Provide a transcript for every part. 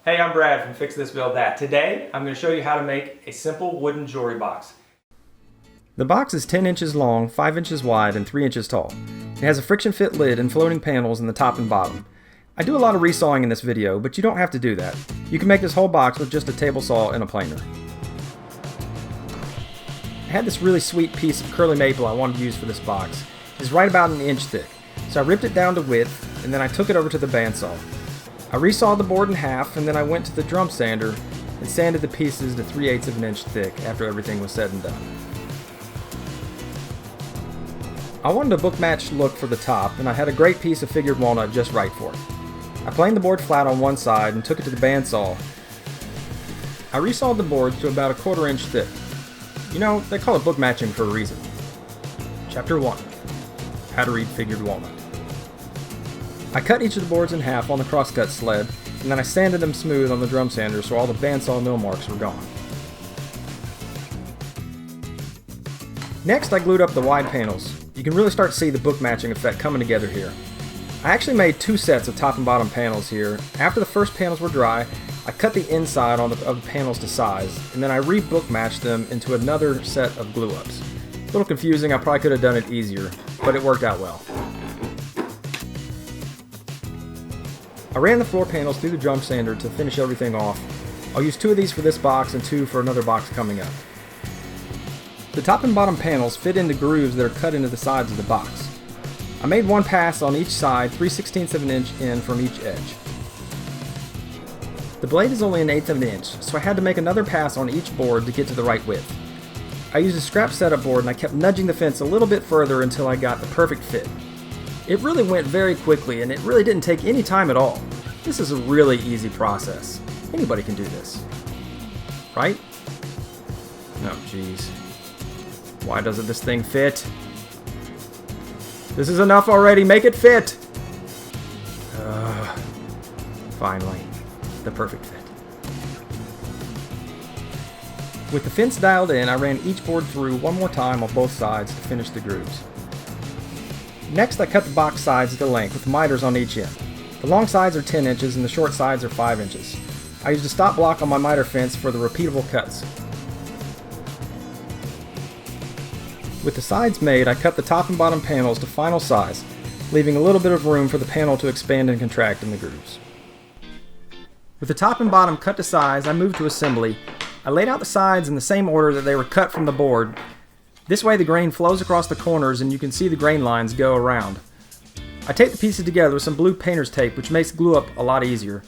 Hey, I'm Brad from Fix This Build That. Today, I'm going to show you how to make a simple wooden jewelry box. The box is 10 inches long, 5 inches wide, and 3 inches tall. It has a friction fit lid and floating panels in the top and bottom. I do a lot of resawing in this video, but you don't have to do that. You can make this whole box with just a table saw and a planer. I had this really sweet piece of curly maple I wanted to use for this box. It's right about an inch thick, so I ripped it down to width, and then I took it over to the bandsaw. I resawed the board in half, and then I went to the drum sander and sanded the pieces to 3/8 of an inch thick after everything was said and done. I wanted a book matched look for the top, and I had a great piece of figured walnut just right for it. I planed the board flat on one side and took it to the bandsaw. I resawed the board to about 1/4 inch thick. You know, they call it book matching for a reason. Chapter 1. How to read figured walnut. I cut each of the boards in half on the crosscut sled, and then I sanded them smooth on the drum sander so all the bandsaw mill marks were gone. Next, I glued up the wide panels. You can really start to see the book matching effect coming together here. I actually made 2 sets of top and bottom panels here. After the first panels were dry, I cut the inside of the panels to size, and then I re-book matched them into another set of glue-ups. A little confusing, I probably could have done it easier, but it worked out well. I ran the floor panels through the drum sander to finish everything off. I'll use 2 of these for this box and 2 for another box coming up. The top and bottom panels fit into grooves that are cut into the sides of the box. I made 1 pass on each side, 3/16 of an inch in from each edge. The blade is only 1/8 of an inch, so I had to make another pass on each board to get to the right width. I used a scrap setup board and I kept nudging the fence a little bit further until I got the perfect fit. It really went very quickly, and it really didn't take any time at all. This is a really easy process. Anybody can do this. Right? Oh, jeez. Why doesn't this thing fit? This is enough already. Make it fit! Finally. The perfect fit. With the fence dialed in, I ran each board through one more time on both sides to finish the grooves. Next, I cut the box sides to length with miters on each end. The long sides are 10 inches and the short sides are 5 inches. I used a stop block on my miter fence for the repeatable cuts. With the sides made, I cut the top and bottom panels to final size, leaving a little bit of room for the panel to expand and contract in the grooves. With the top and bottom cut to size, I moved to assembly. I laid out the sides in the same order that they were cut from the board. This way the grain flows across the corners and you can see the grain lines go around. I taped the pieces together with some blue painter's tape, which makes glue up a lot easier.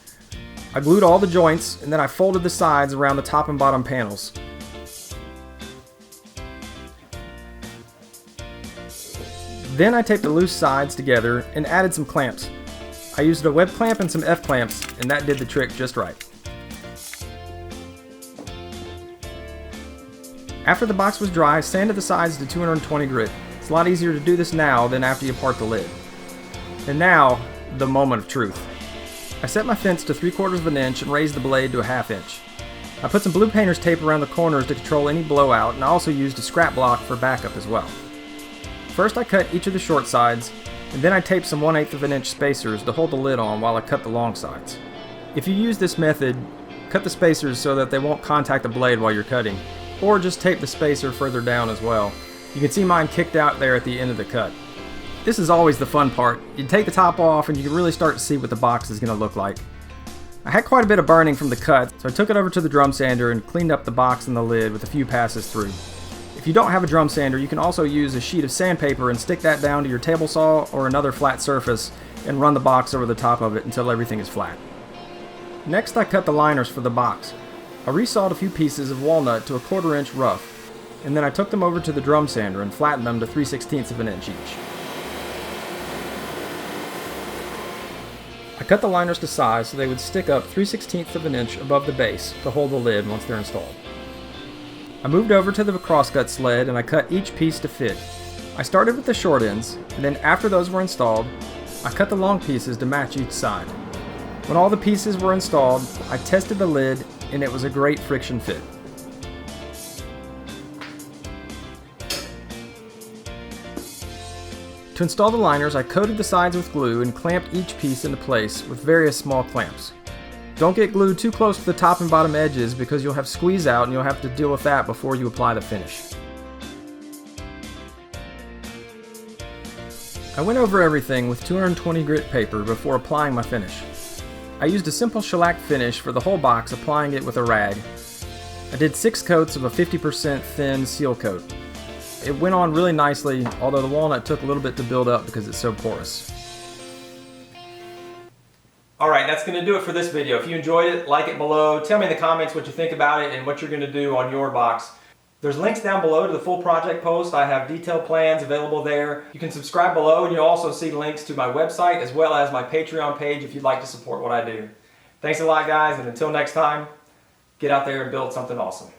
I glued all the joints, and then I folded the sides around the top and bottom panels. Then I taped the loose sides together and added some clamps. I used a web clamp and some F-clamps, and that did the trick just right. After the box was dry, I sanded the sides to 220 grit. It's a lot easier to do this now than after you part the lid. And now, the moment of truth. I set my fence to 3/4 of an inch and raised the blade to 1/2 inch. I put some blue painter's tape around the corners to control any blowout, and I also used a scrap block for backup as well. First I cut each of the short sides, and then I taped some 1/8 of an inch spacers to hold the lid on while I cut the long sides. If you use this method, cut the spacers so that they won't contact the blade while you're cutting, or just tape the spacer further down as well. You can see mine kicked out there at the end of the cut. This is always the fun part. You take the top off and you can really start to see what the box is going to look like. I had quite a bit of burning from the cut, so I took it over to the drum sander and cleaned up the box and the lid with a few passes through. If you don't have a drum sander, you can also use a sheet of sandpaper and stick that down to your table saw or another flat surface and run the box over the top of it until everything is flat. Next, I cut the liners for the box. I resawed a few pieces of walnut to 1/4 inch rough, and then I took them over to the drum sander and flattened them to 3/16 of an inch each. I cut the liners to size so they would stick up 3/16 of an inch above the base to hold the lid once they're installed. I moved over to the crosscut sled and I cut each piece to fit. I started with the short ends, and then after those were installed, I cut the long pieces to match each side. When all the pieces were installed, I tested the lid and it was a great friction fit. To install the liners, I coated the sides with glue and clamped each piece into place with various small clamps. Don't get glued too close to the top and bottom edges because you'll have squeeze out and you'll have to deal with that before you apply the finish. I went over everything with 220 grit paper before applying my finish. I used a simple shellac finish for the whole box, applying it with a rag. I did 6 coats of a 50% thin seal coat. It went on really nicely, although the walnut took a little bit to build up because it's so porous. Alright, that's going to do it for this video. If you enjoyed it, like it below. Tell me in the comments what you think about it and what you're going to do on your box. There's links down below to the full project post. I have detailed plans available there. You can subscribe below and you'll also see links to my website as well as my Patreon page if you'd like to support what I do. Thanks a lot, guys, and until next time, get out there and build something awesome.